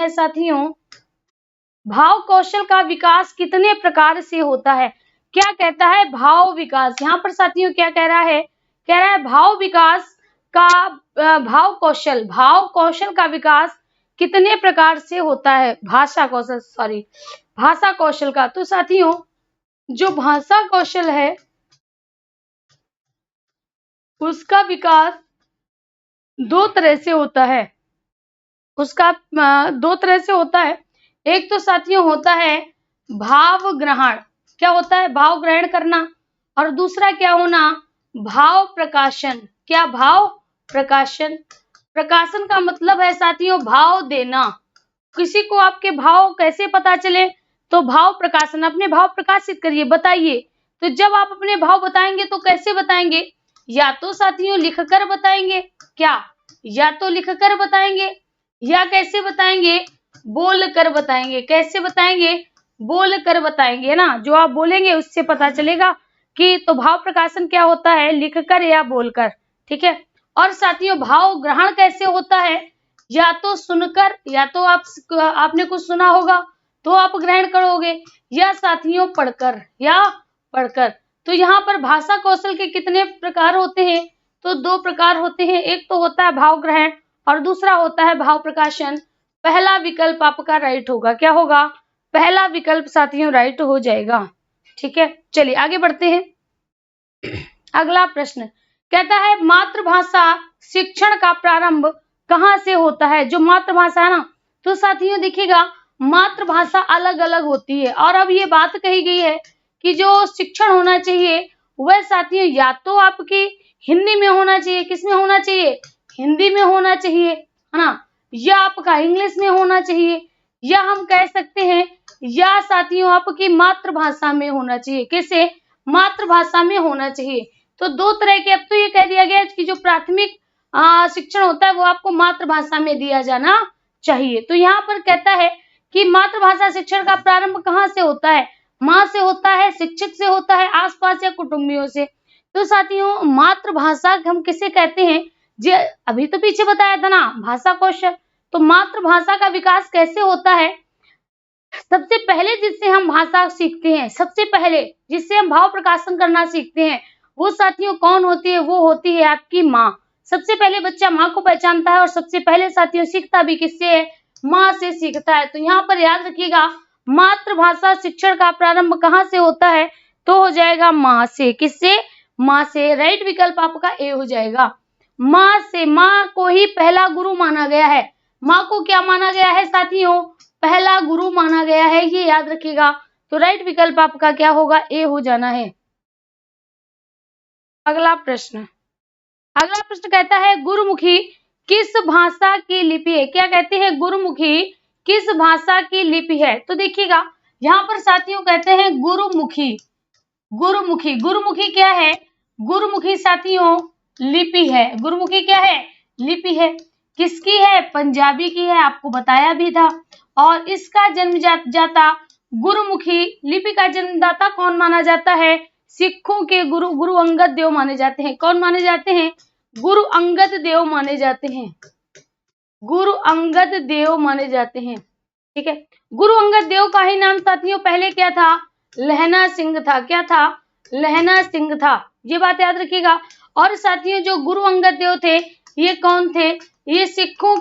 है साथियों, भाव कौशल का विकास कितने प्रकार से होता है? क्या कहता है? भाव विकास। यहाँ पर साथियों क्या कह रहा है? कह रहा है भाव विकास का भाव कौशल का विकास कितने प्रकार से होता है? भाषा कौशल का। तो साथियों जो भाषा कौशल है उसका विकास दो तरह से होता है। दो तरह से होता है। एक तो साथियों होता है भाव ग्रहण। क्या होता है? भाव ग्रहण करना। और दूसरा क्या होना? भाव प्रकाशन। क्या? भाव प्रकाशन। प्रकाशन का मतलब है साथियों भाव देना। किसी को आपके भाव कैसे पता चले? तो भाव प्रकाशन। अपने भाव प्रकाशित करिए, बताइए। तो जब आप अपने भाव बताएंगे तो कैसे बताएंगे? या तो साथियों लिखकर बताएंगे। क्या? या तो लिखकर बताएंगे या कैसे बताएंगे? बोल कर बताएंगे। कैसे बताएंगे? बोल कर बताएंगे, है ना। जो आप बोलेंगे उससे पता चलेगा कि तो भाव प्रकाशन क्या होता है? लिखकर या बोलकर। ठीक है। और साथियों भाव ग्रहण कैसे होता है? या तो सुनकर, या तो आपने कुछ सुना होगा तो आप ग्रहण करोगे, या साथियों पढ़कर। तो यहाँ पर भाषा कौशल के कितने प्रकार होते हैं? तो दो प्रकार होते हैं। एक तो होता है भाव ग्रहण और दूसरा होता है भाव प्रकाशन। पहला विकल्प आपका राइट होगा। क्या होगा? पहला विकल्प साथियों राइट हो जाएगा। ठीक है, चलिए आगे बढ़ते हैं। अगला प्रश्न कहता है मातृभाषा शिक्षण का प्रारंभ कहाँ से होता है? जो मातृभाषा है ना, तो साथियों देखिएगा मातृभाषा अलग अलग होती है। और अब ये बात कही गई है कि जो शिक्षण होना चाहिए वह साथियों या तो आपकी हिंदी में होना चाहिए। किसमें होना चाहिए? हिंदी में होना चाहिए, है ना। या आपका इंग्लिश में होना चाहिए, या हम कह सकते हैं या साथियों आपकी मातृभाषा में होना चाहिए। कैसे? मातृभाषा में होना चाहिए। तो दो तरह के, अब तो ये कह दिया गया कि जो प्राथमिक शिक्षण होता है वो आपको मातृभाषा में दिया जाना चाहिए। तो यहाँ पर कहता है कि मातृभाषा शिक्षण का प्रारंभ कहाँ से होता है? माँ से होता है, शिक्षक से होता है, आसपास या कुटुंबियों से। तो साथियों मातृभाषा हम किसे कहते हैं? जो अभी तो पीछे बताया था ना, भाषा कौशल। तो मातृभाषा का विकास कैसे होता है? सबसे पहले जिससे हम भाषा सीखते हैं, सबसे पहले जिससे हम भाव प्रकाशन करना सीखते हैं, वो साथियों कौन होती है? वो होती है आपकी माँ। सबसे पहले बच्चा माँ को पहचानता है और सबसे पहले साथियों सीखता भी किससे है? माँ से सीखता है। तो यहाँ पर याद रखिएगा मातृभाषा शिक्षण का प्रारंभ कहाँ से होता है? तो हो जाएगा माँ से। किससे? माँ से। राइट विकल्प आपका ए हो जाएगा। माँ से। माँ को ही पहला गुरु माना गया है। माँ को क्या माना गया है साथियों? पहला गुरु माना गया है, ये याद रखिएगा। तो राइट विकल्प आपका क्या होगा? ए हो जाना है। अगला प्रश्न कहता है गुरुमुखी किस भाषा की लिपि है? क्या कहते हैं? गुरुमुखी किस भाषा की लिपि है? तो देखिएगा यहाँ पर साथियों कहते हैं गुरुमुखी। गुरुमुखी क्या है? गुरुमुखी साथियों लिपि है। गुरुमुखी क्या है? लिपि है। किसकी है? पंजाबी की है, आपको बताया भी था। और इसका जन्मदाता गुरुमुखी लिपि का जन्मदाता कौन माना जाता है? सिखों के गुरु अंगद देव माने जाते हैं। कौन माने जाते हैं? गुरु अंगद देव माने जाते हैं। गुरु अंगद देव माने जाते हैं। ठीक है। गुरु अंगद देव का ही नाम साथियों पहले क्या था? लहना सिंह था। क्या था? लहना सिंह था। ये बात याद रखिएगा। और साथियों जो गुरु अंगद देव थे ये कौन थे? ये सिखों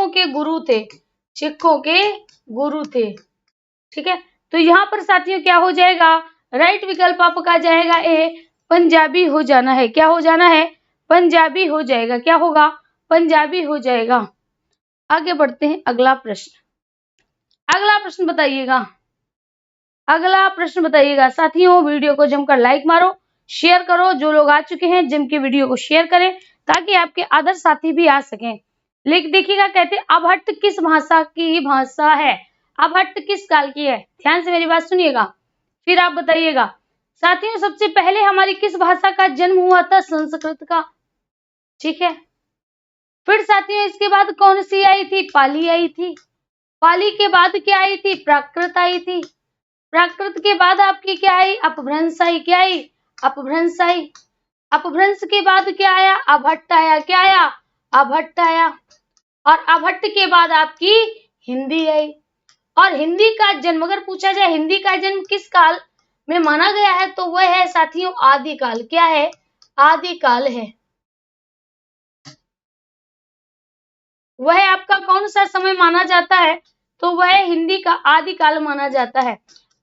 के गुरु थे। सिखों के गुरु थे। ठीक है। तो यहाँ पर साथियों क्या हो जाएगा? राइट विकल्प आपका जाएगा ए, पंजाबी हो जाना है। क्या हो जाना है? पंजाबी हो जाएगा। क्या होगा? पंजाबी हो जाएगा। आगे बढ़ते हैं। अगला प्रश्न बताइएगा। साथियों वीडियो को जमकर लाइक मारो, शेयर करो। जो लोग आ चुके हैं जम के वीडियो को शेयर करें ताकि आपके आदर्श साथी भी आ सकें। लेकिन देखिएगा कहते अभट्ट किस भाषा की भाषा है? अभट्ट किस काल की है? ध्यान से मेरी बात सुनिएगा, फिर आप बताइएगा। साथियों सबसे पहले हमारी किस भाषा का जन्म हुआ था? संस्कृत का। ठीक है। फिर साथियों इसके बाद कौन सी आई थी? पाली आई थी। पाली के बाद क्या आई थी? प्राकृत आई थी। प्राकृत के बाद आपकी क्या आई? अपभ्रंश आई। क्या आई? अपभ्रंश आई। अपभ्रंश के बाद क्या आया? अभट्ट आया। क्या आया? अभट्ट आया। और अभट्ट के बाद आपकी हिंदी आई। और हिंदी का जन्म अगर पूछा जाए हिंदी का जन्म किस काल में माना गया है तो वह है साथियों आदिकाल। क्या है? आदिकाल है। वह आपका कौन सा समय माना जाता है तो वह हिंदी का आदिकाल माना जाता है।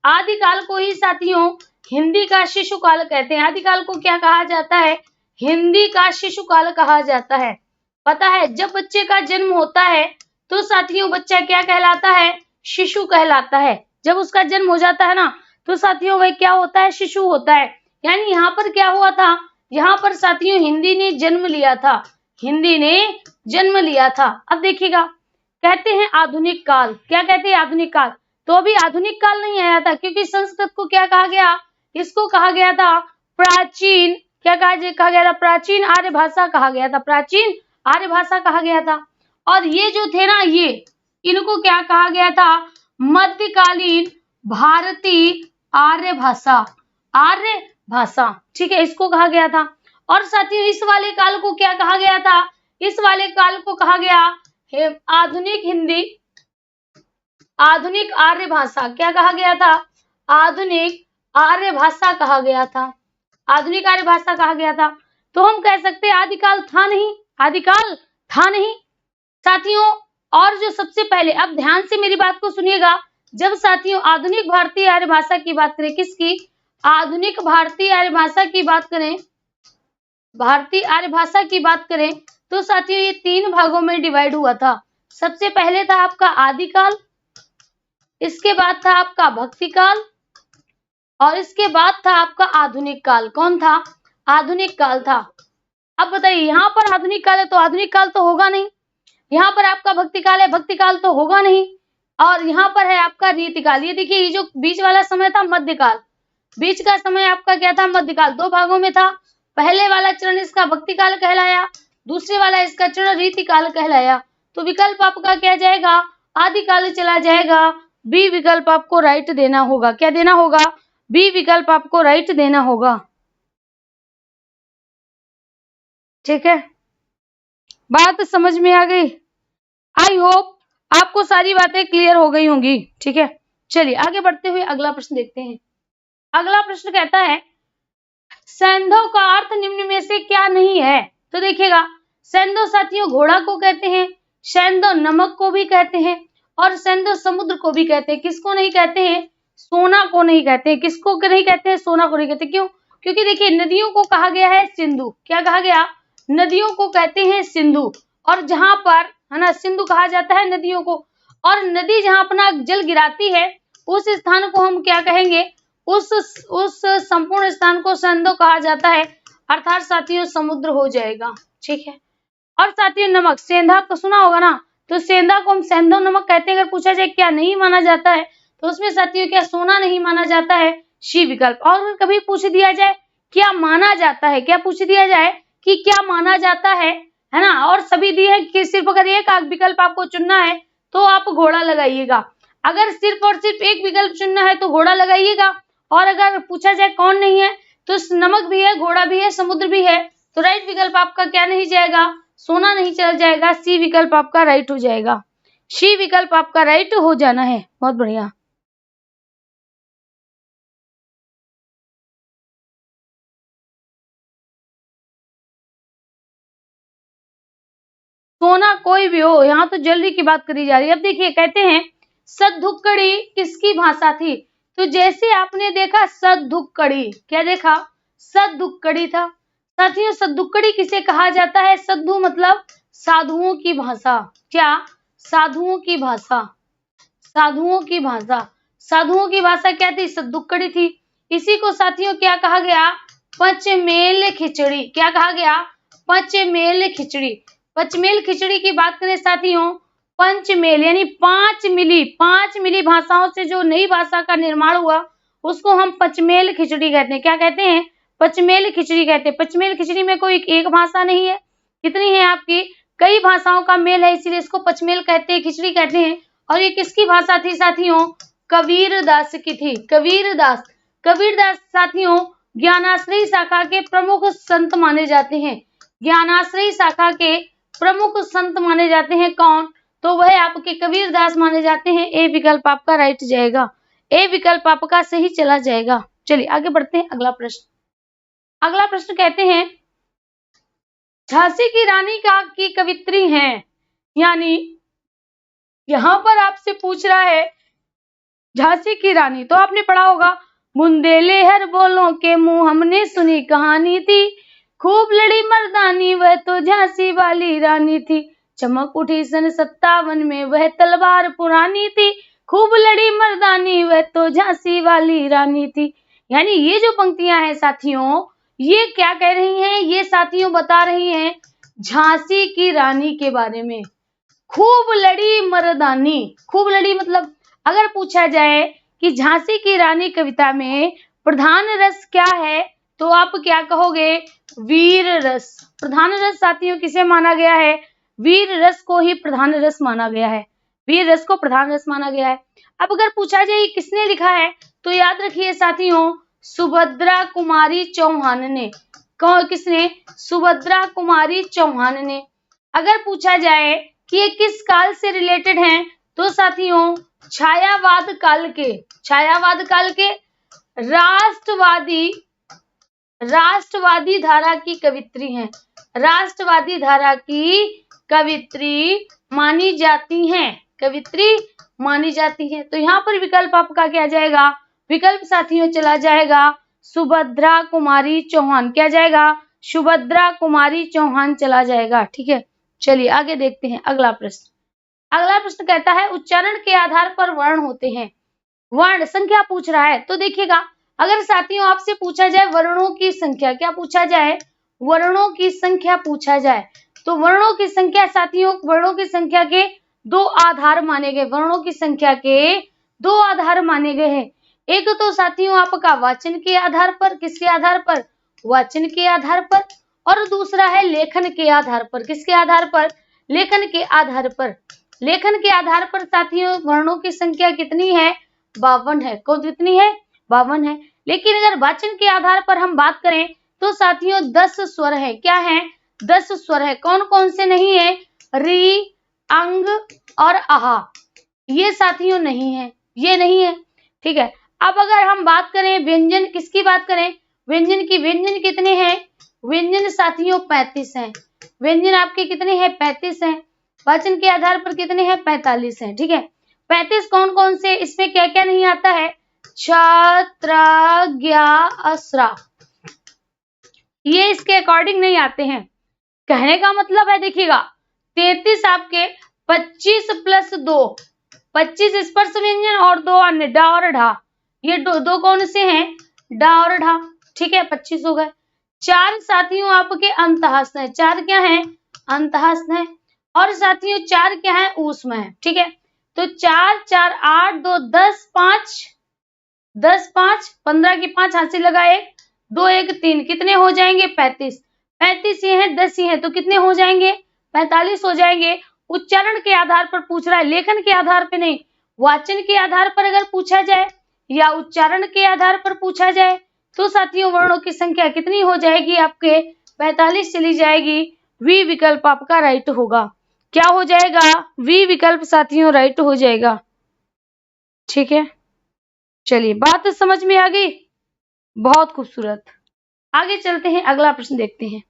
आदिकाल को ही साथियों हिंदी का शिशुकाल कहते हैं। आदिकाल को क्या कहा जाता है? हिंदी का शिशुकाल कहा जाता है। पता है जब बच्चे का जन्म होता है तो साथियों बच्चा क्या कहलाता है? शिशु कहलाता है। जब उसका जन्म हो जाता है ना तो साथियों वह क्या होता है? शिशु होता है। यानी यहाँ पर क्या हुआ था? यहाँ पर साथियों हिंदी ने जन्म लिया था। हिंदी ने जन्म लिया था। अब देखिएगा कहते हैं आधुनिक काल। क्या कहते हैं? आधुनिक काल। तो अभी आधुनिक काल नहीं आया था क्योंकि संस्कृत को क्या कहा गया? इसको कहा गया था प्राचीन। क्या कहा गया था? प्राचीन आर्य भाषा कहा गया था। प्राचीन आर्य भाषा कहा गया था। और ये जो थे ना ये इनको क्या कहा गया था? मध्यकालीन भारतीय आर्य भाषा। आर्य भाषा, ठीक है, इसको कहा गया था। और साथियों इस वाले काल को क्या कहा गया था? इस वाले काल को कहा गया है आधुनिक हिंदी, आधुनिक आर्य भाषा। क्या कहा गया था? आधुनिक आर्य भाषा कहा गया था। आधुनिक आर्य भाषा कहा गया था। तो हम कह सकते हैं आदिकाल था नहीं, आदिकाल था नहीं साथियों। और जो सबसे पहले, अब ध्यान से मेरी बात को सुनिएगा, जब साथियों आधुनिक भारतीय आर्य भाषा की बात करें, किसकी? आधुनिक भारतीय आर्य भाषा की बात करें, भारतीय आर्य भाषा की बात करें तो साथियों ये 3 भागों में डिवाइड हुआ था। सबसे पहले था आपका आदिकाल, इसके बाद था आपका भक्तिकाल और इसके बाद था आपका आधुनिक काल। कौन था? आधुनिक काल था। अब बताइए यहाँ पर आधुनिक काल है तो आधुनिक काल तो होगा नहीं, यहाँ पर आपका भक्ति काल है, भक्ति काल तो होगा नहीं, और यहाँ पर है आपका रीतिकाल। ये देखिए ये जो बीच वाला समय था मध्यकाल, बीच का समय आपका क्या था? मध्यकाल। 2 भागों में था। पहले वाला चरण इसका भक्ति काल कहलाया, दूसरे वाला इसका चरण रीतिकाल कहलाया। तो विकल्प आपका क्या जाएगा? आदिकाल चला जाएगा। बी विकल्प आपको राइट देना होगा। क्या देना होगा? बी विकल्प आपको राइट देना होगा। ठीक है, बात समझ में आ गई? आई होप आपको सारी बातें क्लियर हो गई होंगी। ठीक है, चलिए आगे बढ़ते हुए अगला प्रश्न देखते हैं। अगला प्रश्न कहता है सैंधव का अर्थ निम्न में से क्या नहीं है? तो देखिएगा सैंधव साथियों घोड़ा को कहते हैं, सैंधव नमक को भी कहते हैं और सैंधव समुद्र को भी कहते हैं। किसको नहीं कहते हैं? सोना को नहीं कहते हैं। किसको नहीं कहते हैं? सोना को नहीं कहते। क्यों? क्योंकि देखिए नदियों को कहा गया है सिंधु। क्या कहा गया? नदियों को कहते हैं सिंधु। और जहां पर है ना सिंधु कहा जाता है नदियों को, और नदी जहां अपना जल गिराती है उस स्थान को हम क्या कहेंगे? उस संपूर्ण स्थान को सैंधव कहा जाता है, अर्थात साथियों समुद्र हो जाएगा। ठीक है, और साथियों नमक, सेंधा तो सुना होगा ना, तो सेंधा को हम सैंधव नमक कहते हैं। अगर पूछा जाए क्या नहीं माना जाता है तो उसमें साथियों क्या सोना नहीं माना जाता है? शी विकल्प। और अगर कभी पूछ दिया जाए क्या माना जाता है, क्या पूछ दिया जाए कि क्या माना जाता है ना, और सभी दिए हैं कि सिर्फ अगर एक विकल्प आपको चुनना है तो आप घोड़ा लगाइएगा। अगर सिर्फ और सिर्फ एक विकल्प चुनना है तो घोड़ा लगाइएगा। और अगर पूछा जाए कौन नहीं है तो नमक भी है, घोड़ा भी है, समुद्र भी है। तो राइट विकल्प आपका क्या नहीं जाएगा? सोना नहीं चल जाएगा। सी विकल्प आपका राइट हो जाएगा। सी विकल्प आपका राइट हो जाना है। बहुत बढ़िया। सोना कोई भी हो, यहाँ तो ज्वेलरी की बात करी जा रही है। अब देखिए कहते हैं सद्धुक्कड़ी किसकी भाषा थी? तो जैसे आपने देखा सद्धुक्कड़ी, क्या देखा? सद्धुक्कड़ी था। साथियों सद्धुक्कड़ी किसे कहा जाता है? सद्धु मतलब साधुओं की भाषा। क्या? साधुओं की भाषा। साधुओं की भाषा। साधुओं की भाषा क्या थी? सद्धुक्कड़ी थी। इसी को साथियों क्या कहा गया? पंचमेल खिचड़ी। क्या कहा गया? पंचमेल खिचड़ी। पंचमेल खिचड़ी की बात करें साथियों, पंचमेल यानी 5 मिली भाषाओं से जो नई भाषा का निर्माण हुआ उसको हम पंचमेल खिचड़ी कहते हैं। क्या कहते हैं? पंचमेल खिचड़ी कहते हैं। पंचमेल खिचड़ी में कोई एक भाषा नहीं है, कितनी है आपकी? कई भाषाओं का मेल है, इसीलिए इसको पंचमेल कहते हैं, खिचड़ी कहते हैं। और ये किसकी भाषा थी साथियों? कबीरदास की थी। कबीरदास। कबीरदास साथियों ज्ञानाश्रयी शाखा के प्रमुख संत माने जाते हैं। ज्ञानाश्रयी शाखा के प्रमुख संत माने जाते हैं कौन? तो वह आपके कबीरदास माने जाते हैं। ए विकल्प आपका राइट जाएगा, ए विकल्प आपका सही चला जाएगा। चलिए आगे बढ़ते हैं। अगला प्रश्न, अगला प्रश्न कहते हैं झांसी की रानी की कवित्री हैं, यानी यहां पर आपसे पूछ रहा है झांसी की रानी, तो आपने पढ़ा होगा बुंदेले हर बोलों के मुंह हमने सुनी कहानी थी, खूब लड़ी मर्दानी वह तो झांसी वाली रानी थी, चमक उठी सन 57 में वह तलवार पुरानी थी, खूब लड़ी मर्दानी वह तो झांसी वाली रानी थी। यानी ये जो पंक्तियां हैं साथियों, ये क्या कह रही हैं? ये साथियों बता रही हैं झांसी की रानी के बारे में। खूब लड़ी मर्दानी, खूब लड़ी मतलब अगर पूछा जाए कि झांसी की रानी कविता में प्रधान रस क्या है, तो आप क्या कहोगे? वीर रस। प्रधान रस साथियों किसे माना गया है? वीर रस को ही प्रधान रस माना गया है, वीर रस को प्रधान रस माना गया है। अब अगर पूछा जाए किसने लिखा है, तो याद रखिए साथियों सुभद्रा कुमारी चौहान ने। किसने? सुभद्रा कुमारी चौहान ने। अगर पूछा जाए कि ये किस काल से रिलेटेड हैं, तो साथियों छायावाद काल के, छायावाद काल के राष्ट्रवादी धारा की कवित्री हैं, राष्ट्रवादी धारा की कवित्री मानी जाती हैं, कवित्री मानी जाती हैं। तो यहाँ पर विकल्प आपका क्या जाएगा? विकल्प साथियों चला जाएगा सुभद्रा कुमारी चौहान। क्या जाएगा? सुभद्रा कुमारी चौहान चला जाएगा। ठीक है, चलिए आगे देखते हैं। अगला प्रश्न, अगला प्रश्न कहता है उच्चारण के आधार पर वर्ण होते हैं। वर्ण संख्या पूछ रहा है, तो देखिएगा अगर साथियों आपसे पूछा जाए वर्णों की संख्या, क्या पूछा जाए? वर्णों की संख्या पूछा जाए, तो वर्णों की संख्या साथियों, वर्णों की संख्या के दो आधार माने गए, वर्णों की संख्या के दो आधार माने गए हैं। एक तो साथियों आपका वाचन के आधार पर, किसके आधार पर? वाचन के आधार पर, और दूसरा है लेखन के आधार पर। किसके आधार पर? लेखन के आधार पर। लेखन के आधार पर साथियों वर्णों की संख्या कितनी है? 52 है। कौन कितनी है? 52 है। लेकिन अगर वाचन के आधार पर हम बात करें तो साथियों 10 स्वर है। क्या है? 10 स्वर है। कौन कौन से नहीं है? री, अंग और आहा, ये साथियों नहीं है, ये नहीं है। ठीक है, अब अगर हम बात करें व्यंजन, किसकी बात करें? व्यंजन की। व्यंजन कितने हैं? व्यंजन साथियों 35 हैं। व्यंजन आपके कितने हैं? 35 हैं। वाचन के आधार पर कितने हैं? 45 हैं। ठीक है, 35 कौन कौन से? इसमें क्या क्या नहीं आता है? छत्र, ज्ञा, असरा, ये इसके अकॉर्डिंग नहीं आते हैं। कहने का मतलब है देखिएगा 33 आपके 25 प्लस 2, 25 स्पर्श व्यंजन और 2 अन्य डा और ढा, ये दो कौन से हैं? डा और ढा। ठीक है, 25 हो गए। 4 साथियों आपके अंतःस्थ है। 4 क्या है? अंतःस्थ है। और साथियों 4 क्या है? ऊष्म है। ठीक है, तो 4 4 8 2 10 5 10 5 15 की 5 हाथ से लगाए 2 1 3, कितने हो जाएंगे? 35। 35 ये हैं, 10 ये हैं, तो कितने हो जाएंगे? 45 हो जाएंगे। उच्चारण के आधार पर पूछ रहा है, लेखन के आधार पर नहीं। वाचन के आधार पर अगर पूछा जाए या उच्चारण के आधार पर पूछा जाए तो साथियों वर्णों की संख्या कितनी हो जाएगी? आपके 45 चली जाएगी। वी विकल्प आपका राइट होगा। क्या हो जाएगा? वी विकल्प साथियों राइट हो जाएगा। ठीक है, चलिए बात समझ में आ गई? बहुत खूबसूरत। आगे चलते हैं, अगला प्रश्न देखते हैं।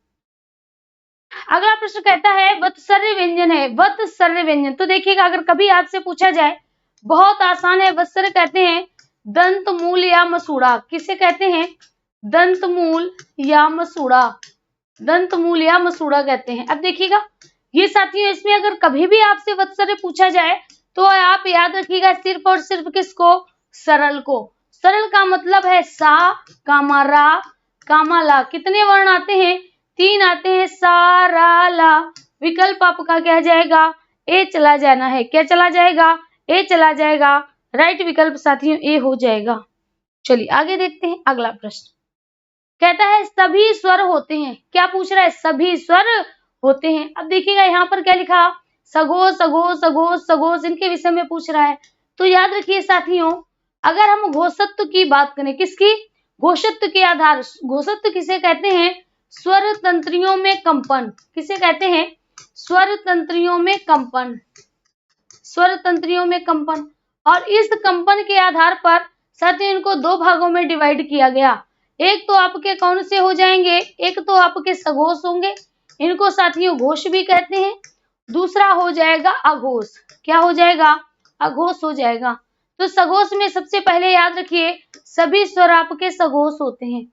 अगला प्रश्न कहता है वत्सर्य व्यंजन है। वत्सर्य व्यंजन, तो देखिएगा अगर कभी आपसे पूछा जाए, बहुत आसान है। वत्सर्य कहते हैं दंत मूल या मसूड़ा। किसे कहते हैं? दंत मूल या मसूड़ा, दंत मूल या मसूड़ा कहते हैं। अब देखिएगा ये साथियों इसमें अगर कभी भी आपसे वत्सर्य पूछा जाए तो आप याद रखिएगा सिर्फ और सिर्फ किसको? सरल को। सरल का मतलब है सा, कामा रा, कामा ला। कितने वर्ण आते हैं? 3 आते हैं, सा रा ला। विकल्प आपका क्या जाएगा? ए चला जाना है। क्या चला जाएगा? ए चला जाएगा। राइट विकल्प साथियों ए हो जाएगा। चलिए आगे देखते हैं। अगला प्रश्न कहता है सभी स्वर होते हैं। क्या पूछ रहा है? सभी स्वर होते हैं। अब देखिएगा यहाँ पर क्या लिखा? सघोष, सघोष, सघोष, सघोष, इनके विषय में पूछ रहा है। तो याद रखिए साथियों अगर हम घोषत्व की बात करें, किसकी? घोषत्व के आधार। घोषत्व किसे कहते हैं? स्वर तंत्रियों में कंपन। किसे कहते हैं? स्वर तंत्रियों में कंपन, स्वर तंत्रियों में कंपन। और इस कंपन के आधार पर साथियों इनको दो भागों में डिवाइड किया गया। एक तो आपके कौन से हो जाएंगे, एक तो आपके सघोष होंगे, इनको साथियों घोष भी कहते हैं। दूसरा हो जाएगा अघोष। क्या हो जाएगा? अघोष हो जाएगा। तो सघोष में सबसे पहले याद रखिए सभी स्वर आपके सघोष होते हैं,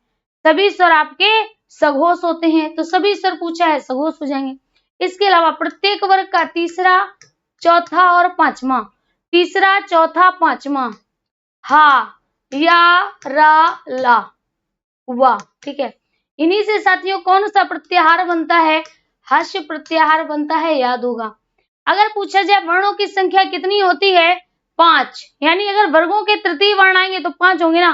सभी स्वर आपके सघोष होते हैं। तो सभी स्वर पूछा है, सघोष हो जाएंगे। इसके अलावा प्रत्येक वर्ग का तीसरा, चौथा और पांचवा, तीसरा, चौथा, पांचवा, हा, या, रा, ला, वा, ठीक है। इन्हीं से साथियों कौन सा प्रत्याहार बनता है? हास्य प्रत्याहार बनता है, याद होगा। अगर पूछा जाए वर्णों की संख्या कितनी होती है? 5, यानी अगर वर्गों के तृतीय वर्ण आएंगे तो 5 होंगे ना।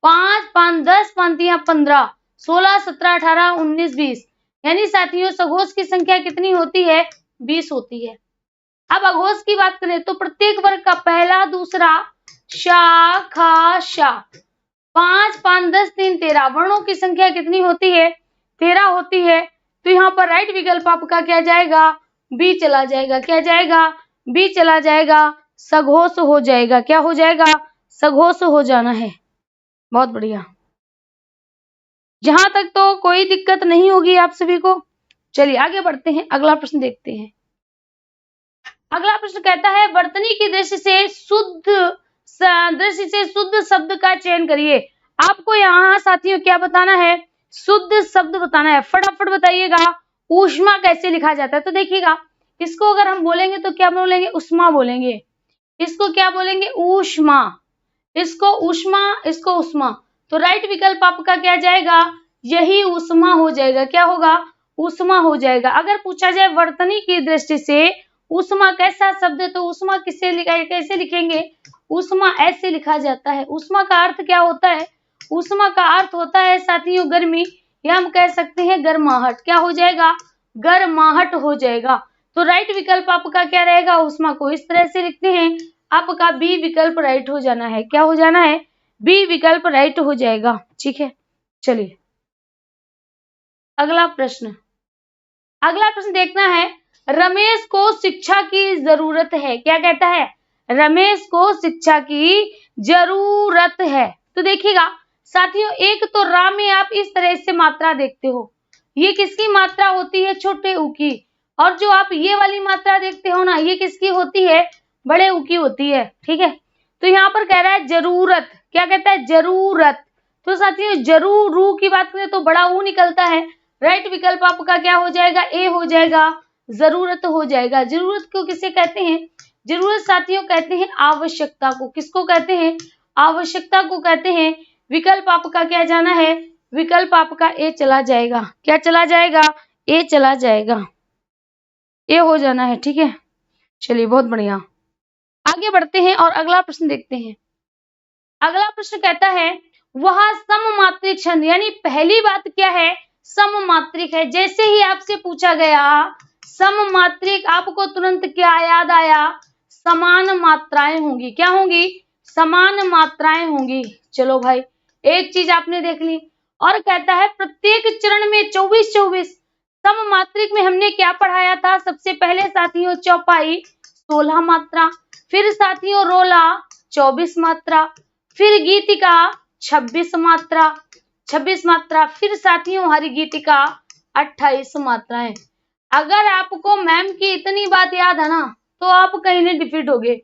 5, 5, 10, 5, 15, 16, 17, 18, 19, 20, यानी साथियों सघोष की संख्या कितनी होती है? 20 होती है। अब अघोष की बात करें तो प्रत्येक वर्ग का पहला, दूसरा, शा, खा, शा, 5, 5, 10, 3, 13 वर्णों की संख्या कितनी होती है? 13 होती है। तो यहाँ पर राइट विकल्प आपका क्या जाएगा? बी चला जाएगा। क्या जाएगा? बी चला जाएगा, सघोष हो जाएगा। क्या हो जाएगा? सघोष हो जाना है। बहुत बढ़िया, जहां तक तो कोई दिक्कत नहीं होगी आप सभी को। चलिए आगे बढ़ते हैं, अगला प्रश्न देखते हैं। अगला प्रश्न कहता है वर्तनी की दृष्टि से शुद्ध शब्द का चयन करिए। आपको यहाँ साथियों क्या बताना है? शुद्ध शब्द बताना है। फटाफट बताइएगा ऊष्मा कैसे लिखा जाता है। तो देखिएगा इसको अगर हम बोलेंगे तो क्या बोलेंगे? उष्मा बोलेंगे। इसको क्या बोलेंगे? ऊष्मा। इसको ऊष्मा, इसको उष्मा। तो राइट विकल्प आपका क्या जाएगा? यही उष्मा हो जाएगा। क्या होगा? उष्मा हो जाएगा। अगर पूछा जाए वर्तनी की दृष्टि से उष्मा कैसा शब्द है तो उष्मा कैसे लिखेंगे? उष्मा ऐसे लिखा जाता है। उष्मा का अर्थ क्या होता है? उष्मा का अर्थ होता है साथियों गर्मी, या हम कह सकते हैं गर्माहट। क्या हो जाएगा? गर्माहट हो जाएगा। तो राइट विकल्प आपका क्या रहेगा? उष्मा को इस तरह से लिखते हैं, आपका बी विकल्प राइट हो जाना है। क्या हो जाना है? बी विकल्प राइट हो जाएगा। ठीक है, चलिए अगला प्रश्न। अगला प्रश्न देखना है, रमेश को शिक्षा की जरूरत है। क्या कहता है? रमेश को शिक्षा की जरूरत है। तो देखिएगा साथियों एक तो रा में आप इस तरह से मात्रा देखते हो, ये किसकी मात्रा होती है? छोटे ऊ की। और जो आप ये वाली मात्रा देखते हो ना, ये किसकी होती है? बड़े ऊ की होती है। ठीक है, तो यहाँ पर कह रहा है जरूरत। क्या कहता है? जरूरत। तो साथियों जरूर की बात करें तो बड़ा ऊ निकलता है। राइट विकल्प आपका क्या हो जाएगा? ए हो जाएगा, जरूरत हो जाएगा। जरूरत को किसे कहते हैं? जरूरत साथियों कहते हैं आवश्यकता को। किसको कहते हैं? आवश्यकता को कहते हैं। विकल्प आपका क्या जाना है? विकल्प आपका ए चला जाएगा। क्या चला जाएगा? ए चला जाएगा, ए हो जाना है। ठीक है, चलिए बहुत बढ़िया, आगे बढ़ते हैं और अगला प्रश्न देखते हैं। अगला प्रश्न कहता है वह सममात्रिक छंद, यानी पहली बात क्या है? सममात्रिक है। जैसे ही आपसे पूछा गया सममात्रिक, आपको तुरंत क्या याद आया? समान मात्राएं होंगी। क्या होंगी? समान मात्राएं होंगी। चलो भाई एक चीज आपने देख ली। और कहता है प्रत्येक चरण में 24-24। सममात्रिक में हमने क्या पढ़ाया था? सबसे पहले साथियों चौपाई 16 मात्रा, फिर साथियों रोला 24 मात्रा, फिर गीतिका 26 मात्रा, 26 मात्रा, फिर साथियों हरि गीतिका 28 मात्राएं। अगर आपको मैम की इतनी बात याद है ना तो आप कहीं नहीं डिफीट होगे।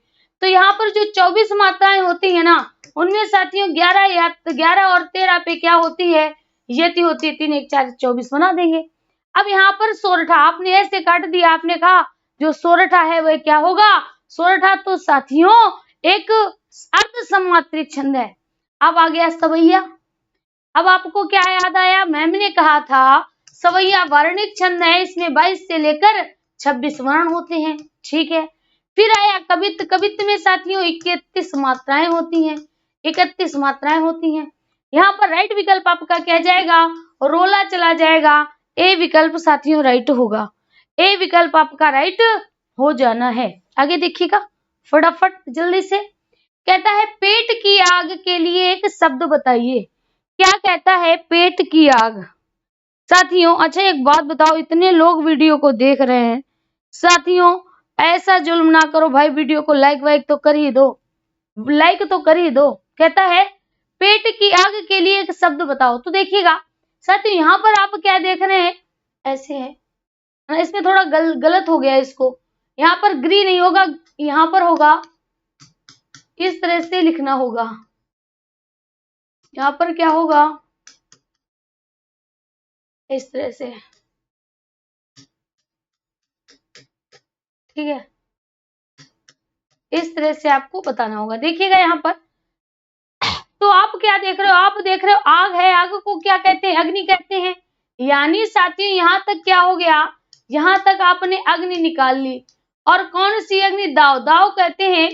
तो यहाँ पर जो 24 मात्राएं होती है ना, उनमें साथियों 11 और 13 पे क्या होती है? यति होती है। 3 1 4 24 बना देंगे। अब यहाँ पर सोरठा आपने ऐसे काट दिया, आपने कहा जो सोरठा है वह क्या होगा? सोरठा तो साथियों एक अर्ध सममात्रिक छंद है। अब आ गया सवैया। अब आपको क्या याद आया? मैम ने कहा था सवैया वर्णिक छंद है, इसमें 22 से लेकर 26 वर्ण होते हैं। ठीक है, फिर आया कवित्त। कवित्त में साथियों 31 मात्राएं होती हैं। 31 मात्राएं होती हैं। यहाँ पर राइट विकल्प आपका क्या जाएगा? रोला चला जाएगा। ए विकल्प साथियों राइट होगा। ए विकल्प आपका राइट हो जाना है। आगे देखिएगा फटाफट जल्दी से। कहता है पेट की आग के लिए एक शब्द बताइए। क्या कहता है? पेट की आग। साथियों अच्छा एक बात बताओ, इतने लोग वीडियो को देख रहे हैं, साथियों ऐसा जुल्म ना करो भाई, वीडियो को लाइक वाइक तो कर ही दो, लाइक तो कर ही दो। कहता है पेट की आग के लिए एक शब्द बताओ। तो देखिएगा साथियों यहाँ पर आप क्या देख रहे हैं, ऐसे है, इसमें थोड़ा गलत हो गया इसको, यहाँ पर ग्री नहीं होगा, यहाँ पर होगा, इस तरह से लिखना होगा। यहाँ पर क्या होगा, इस तरह से, ठीक है, इस तरह से आपको बताना होगा। देखिएगा यहाँ पर, तो आप क्या देख रहे हो, आप देख रहे हो आग है, आग को क्या कहते हैं, अग्नि कहते हैं। यानी साथियों यहाँ तक क्या हो गया, यहाँ तक आपने अग्नि निकाल ली। और कौन सी अग्नि, दाव, दाव कहते हैं,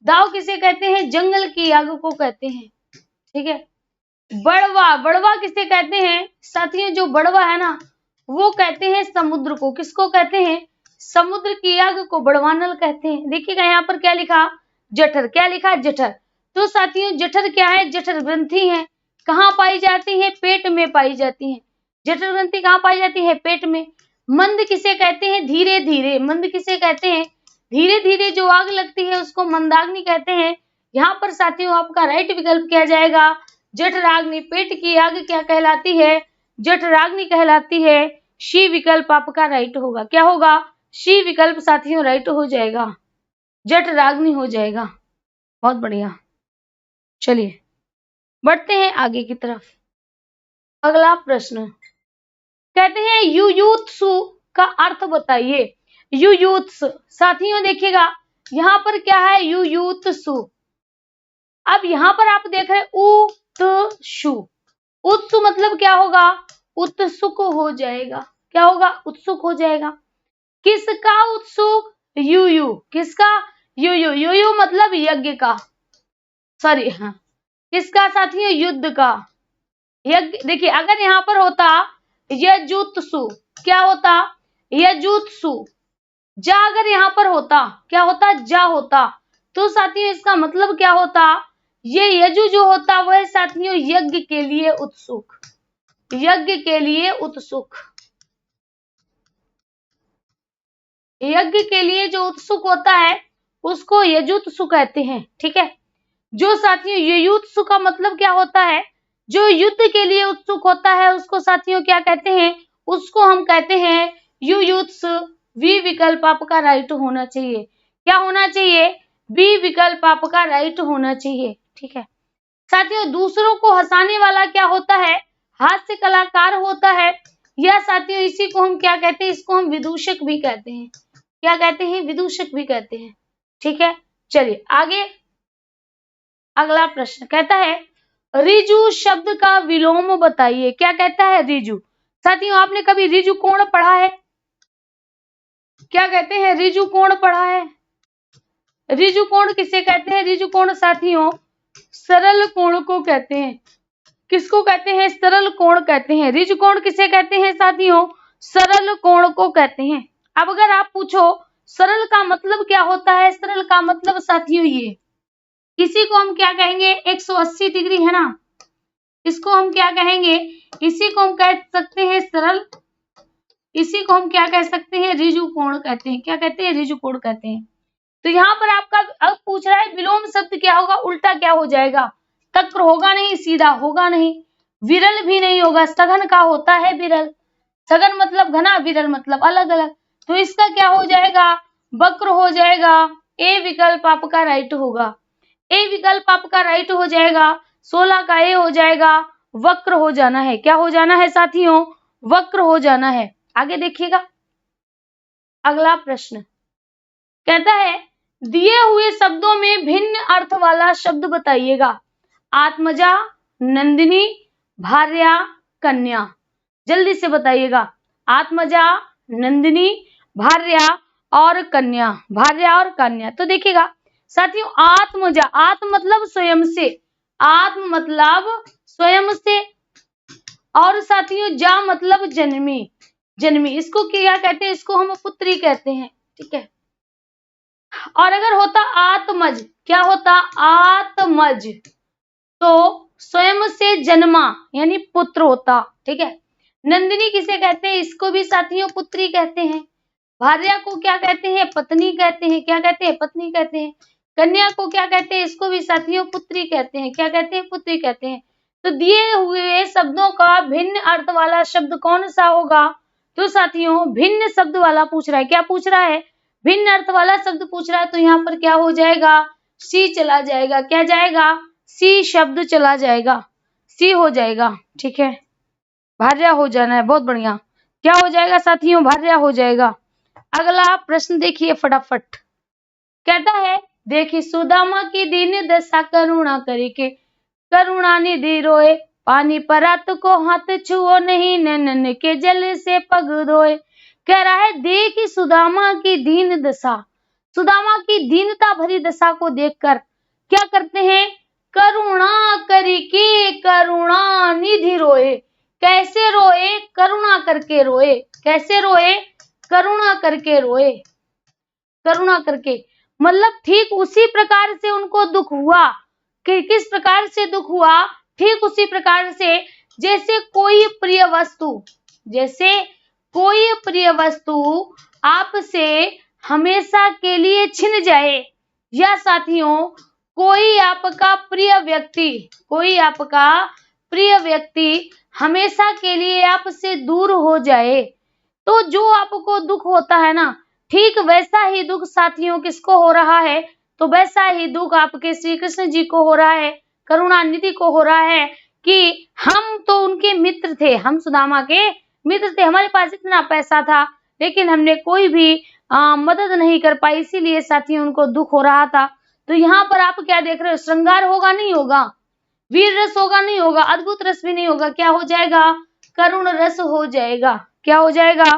दाव किसे कहते हैं, जंगल की आग को कहते हैं, ठीक है। बड़वा, बड़वा किसे कहते हैं साथियों, जो बड़वा है ना वो कहते हैं समुद्र को, किसको कहते हैं, समुद्र की आग को बड़वानल कहते हैं। देखिएगा यहाँ पर क्या लिखा, जठर, क्या लिखा, जठर। तो साथियों जठर क्या है, जठर ग्रंथि है, कहाँ पाई जाती है, पेट में पाई जाती है। जठर ग्रंथि कहाँ पाई जाती है, पेट में। मंद किसे कहते हैं, धीरे धीरे, मंद किसे कहते हैं, धीरे धीरे जो आग लगती है उसको मंदाग्नि कहते हैं। यहाँ पर साथियों आपका राइट विकल्प क्या जाएगा, जठराग्नि। पेट की आग क्या कहलाती है, जठराग्नि कहलाती है। सी विकल्प आपका राइट होगा, क्या होगा, सी विकल्प साथियों राइट हो जाएगा, जठराग्नि हो जाएगा। बहुत बढ़िया, चलिए बढ़ते हैं आगे की तरफ। अगला प्रश्न कहते हैं युयुत्सु का अर्थ बताइए। युयुत्स साथियों देखिएगा यहाँ पर क्या है, युयुत्सु। अब यहाँ पर आप देख रहे उत्सु, उत्सु मतलब क्या होगा, उत्सुक हो जाएगा, क्या होगा, उत्सुक हो जाएगा। किसका उत्सुक, युयु, किसका, युयु, युयु मतलब यज्ञ का, सॉरी हाँ, किसका साथियों, युद्ध का, यज्ञ। देखिए अगर यहाँ पर होता यजुत्सु, क्या होता, यजुत्सु, जा अगर यहाँ पर होता क्या होता, जा होता, तो साथियों इसका मतलब क्या होता, ये यजु जो होता वह साथियों यज्ञ के लिए उत्सुक, यज्ञ के लिए उत्सुक, यज्ञ के लिए जो उत्सुक होता है उसको यजुत्सु कहते हैं, ठीक है। जो साथियों युयुत्सु का मतलब क्या होता है, जो युद्ध के लिए उत्सुक होता है उसको साथियों क्या कहते हैं, उसको हम कहते हैं युयुत्सु। बी विकल्प आपका राइट होना चाहिए, क्या होना चाहिए, बी विकल्प आपका राइट होना चाहिए, ठीक है। साथियों दूसरों को हंसाने वाला क्या होता है, हास्य कलाकार होता है, या साथियों इसी को हम क्या कहते हैं, इसको हम विदूषक भी कहते हैं, क्या कहते हैं, विदूषक भी कहते हैं, ठीक है। चलिए आगे अगला प्रश्न कहता है रिजु शब्द का विलोम बताइए। क्या कहता है, रिजु। साथियों आपने कभी रिजु कोण पढ़ा है, क्या कहते हैं, रिजु कोण पढ़ा है। रिजु कोण किसे कहते हैं, रिजु कोण साथियों सरल कोण को कहते हैं, किसको कहते हैं, सरल कोण कहते हैं। रिजु कोण किसे कहते हैं साथियों, सरल कोण को कहते हैं। अब अगर आप पूछो सरल का मतलब क्या होता है, सरल का मतलब साथियों ये, इसी को हम क्या कहेंगे, 180 डिग्री है ना, इसको हम क्या कहेंगे, इसी को हम कह सकते हैं सरल, इसी को हम क्या कह सकते हैं, रिजु कोण कहते हैं, क्या कहते हैं, रिजु कोण कहते हैं। तो यहाँ पर आपका अब पूछ रहा है विलोम शब्द क्या होगा, उल्टा क्या हो जाएगा, तक्र होगा नहीं, सीधा होगा नहीं, विरल भी नहीं होगा, सघन का होता है विरल, सघन मतलब घना, विरल मतलब अलग अलग, तो इसका क्या हो जाएगा, वक्र हो जाएगा। ए विकल्प आपका राइट होगा, ए विकल्प आपका राइट हो जाएगा, 16 का ए हो जाएगा, वक्र हो जाना है, क्या हो जाना है साथियों, वक्र हो जाना है। आगे देखिएगा अगला प्रश्न कहता है दिए हुए शब्दों में भिन्न अर्थ वाला शब्द बताइएगा। आत्मजा, नंदिनी, भार्या, कन्या, जल्दी से बताइएगा। आत्मजा, नंदिनी, भार्या और कन्या, भार्या और कन्या। तो देखिएगा साथियों आत्मजा, आत्म मतलब स्वयं से, आत्म मतलब स्वयं से, और साथियों जा मतलब जन्मी, जन्मी, इसको क्या कहते हैं, इसको हम पुत्री कहते हैं, ठीक है। और अगर होता आत्मज, क्या होता, आत्मज, तो स्वयं से जन्मा यानी पुत्र होता, ठीक है। नंदिनी किसे कहते हैं, इसको भी साथियों पुत्री कहते हैं। भार्या को क्या कहते हैं? पत्नी कहते हैं। क्या कहते हैं? पत्नी कहते हैं। कन्या को क्या कहते हैं? इसको भी साथियों पुत्री कहते हैं। क्या कहते हैं? पुत्री कहते हैं। तो दिए हुए शब्दों का भिन्न अर्थ वाला शब्द कौन सा होगा? तो साथियों भिन्न शब्द वाला पूछ रहा है। क्या पूछ रहा है? भिन्न अर्थ वाला शब्द पूछ रहा है। तो यहाँ पर क्या हो जाएगा? सी चला जाएगा। क्या जाएगा? सी शब्द चला जाएगा। सी हो जाएगा। ठीक है, भार्या हो जाना है। बहुत बढ़िया। क्या हो जाएगा साथियों? भार्या हो जाएगा। अगला प्रश्न देखिए फटाफट। कहता है देखिए, सुदामा की दीन दशा करुणा करके, करुणा निधि रोए, पानी परात को हाथ छुओ नहीं, नैनन के जल से पग धोए। कह रहा है देखी सुदामा की दीन दशा, सुदामा की दीनता भरी दशा को देखकर क्या करते हैं? करुणा करके करुणा निधि रोए। कैसे रोए? करुणा करके रोए। कैसे रोए? करुणा करके रोए। करुणा करके मतलब ठीक उसी प्रकार से उनको दुख हुआ कि किस प्रकार से दुख हुआ? ठीक उसी प्रकार से जैसे कोई प्रिय वस्तु, जैसे कोई प्रिय वस्तु आपसे हमेशा के लिए छिन जाए, या साथियों कोई आपका प्रिय व्यक्ति, कोई आपका प्रिय व्यक्ति हमेशा के लिए आपसे दूर हो जाए, तो जो आपको दुख होता है ना, ठीक वैसा ही दुख साथियों किसको हो रहा है? तो वैसा ही दुख आपके श्री कृष्ण जी को हो रहा है, करुणानिधि को हो रहा है कि हम तो उनके मित्र थे, हम सुदामा के मित्र थे, हमारे पास इतना पैसा था लेकिन हमने कोई भी मदद नहीं कर पाई, इसीलिए साथियों उनको दुख हो रहा था। तो यहाँ पर आप क्या देख रहे हो? श्रृंगार होगा? नहीं होगा। वीर रस होगा? नहीं होगा। अद्भुत रस भी नहीं होगा। क्या हो जाएगा? करुण रस हो जाएगा। क्या हो जाएगा?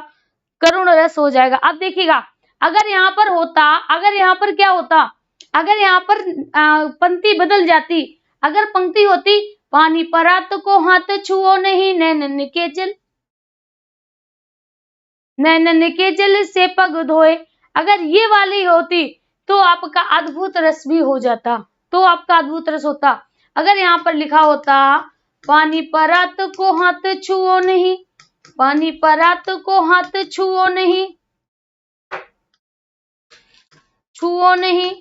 करुण रस हो जाएगा। अब देखिएगा, अगर यहाँ पर होता, अगर यहाँ पर क्या होता, अगर यहाँ पर पंक्ति बदल जाती, अगर पंक्ति होती पानी परात को हाथ छुओ नहीं, नैनन के जल, नैनन के जल से पग धोए, अगर ये वाली होती तो आपका अद्भुत रस भी हो जाता, तो आपका अद्भुत रस होता। अगर यहाँ पर लिखा होता पानी परात को हाथ छुओ नहीं, पानी परात को हाथ छुओ नहीं, छुओ नहीं,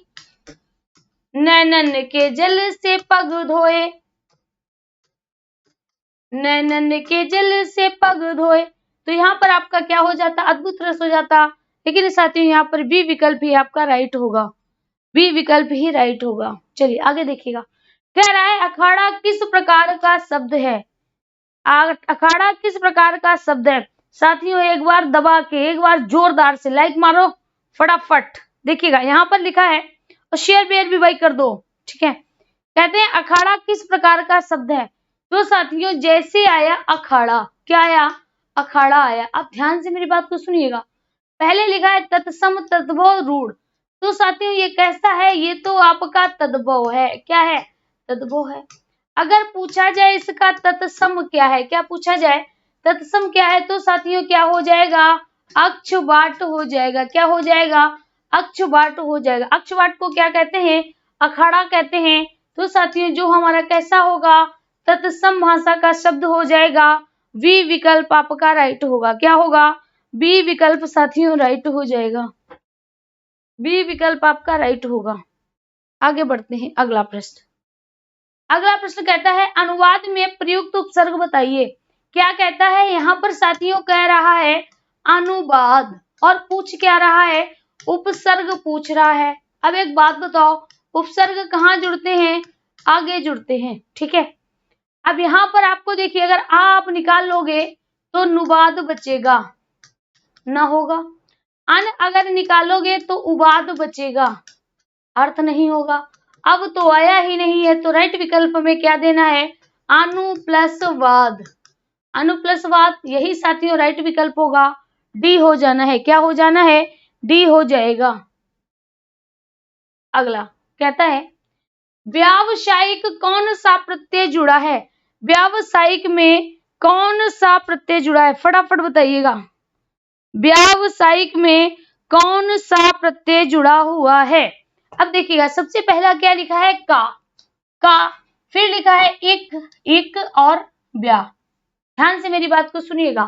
नैनन के जल से पग धोए, नैनन के जल से पग धोए। तो यहाँ पर आपका क्या हो जाता? अद्भुत रस हो जाता। लेकिन साथियों यहाँ पर बी विकल्प ही आपका राइट होगा, बी विकल्प ही राइट होगा। चलिए आगे देखिएगा। कह रहा है अखाड़ा किस प्रकार का शब्द है? अखाड़ा किस प्रकार का शब्द है? साथियों एक बार दबा के, एक बार जोरदार से लाइक मारो फटाफट। देखिएगा यहाँ पर लिखा है, और शेयर बेयर भी भाई कर दो। ठीक है, कहते हैं अखाड़ा किस प्रकार का शब्द है? तो साथियों जैसे आया अखाड़ा, क्या आया? अखाड़ा आया। अब ध्यान से मेरी बात को सुनिएगा। पहले लिखा है तत्सम तद्भव रूढ़, तो साथियों ये कैसा है? ये तो आपका तद्भव है। क्या है? तद्भव है। अगर पूछा जाए इसका तत्सम क्या है, क्या पूछा जाए? तत्सम क्या है? तो साथियों क्या हो जाएगा? अक्षवाट हो जाएगा। क्या हो जाएगा? अक्षवाट हो जाएगा। अक्षवाट को क्या कहते हैं? अखाड़ा कहते हैं। तो साथियों जो हमारा कैसा होगा? तत्सम भाषा का शब्द हो जाएगा। बी विकल्प आपका राइट होगा। क्या होगा? बी विकल्प साथियों राइट हो जाएगा। बी विकल्प आपका राइट होगा। आगे बढ़ते हैं, अगला प्रश्न। अगला प्रश्न कहता है अनुवाद में प्रयुक्त उपसर्ग बताइए। क्या कहता है? यहाँ पर साथियों कह रहा है अनुवाद, और पूछ क्या रहा है? उपसर्ग पूछ रहा है। अब एक बात बताओ, उपसर्ग कहाँ जुड़ते हैं? आगे जुड़ते हैं। ठीक है, अब यहाँ पर आपको देखिए, अगर आप निकाल लोगे तो नुवाद बचेगा, ना होगा। अन अगर निकालोगे तो उबाद बचेगा, अर्थ नहीं होगा। अब तो आया ही नहीं है, तो राइट विकल्प में क्या देना है? अनु प्लस वाद, अनु प्लस वाद, यही साथियों राइट विकल्प होगा। डी हो जाना है। क्या हो जाना है? डी हो जाएगा। अगला कहता है व्यावसायिक कौन सा प्रत्यय जुड़ा है? व्यावसायिक में कौन सा प्रत्यय जुड़ा है? फटाफट बताइएगा। व्यावसायिक में कौन सा प्रत्यय जुड़ा हुआ है? अब देखिएगा, सबसे पहला क्या लिखा है? का, फिर लिखा है एक और व्या। ध्यान से मेरी बात को सुनिएगा।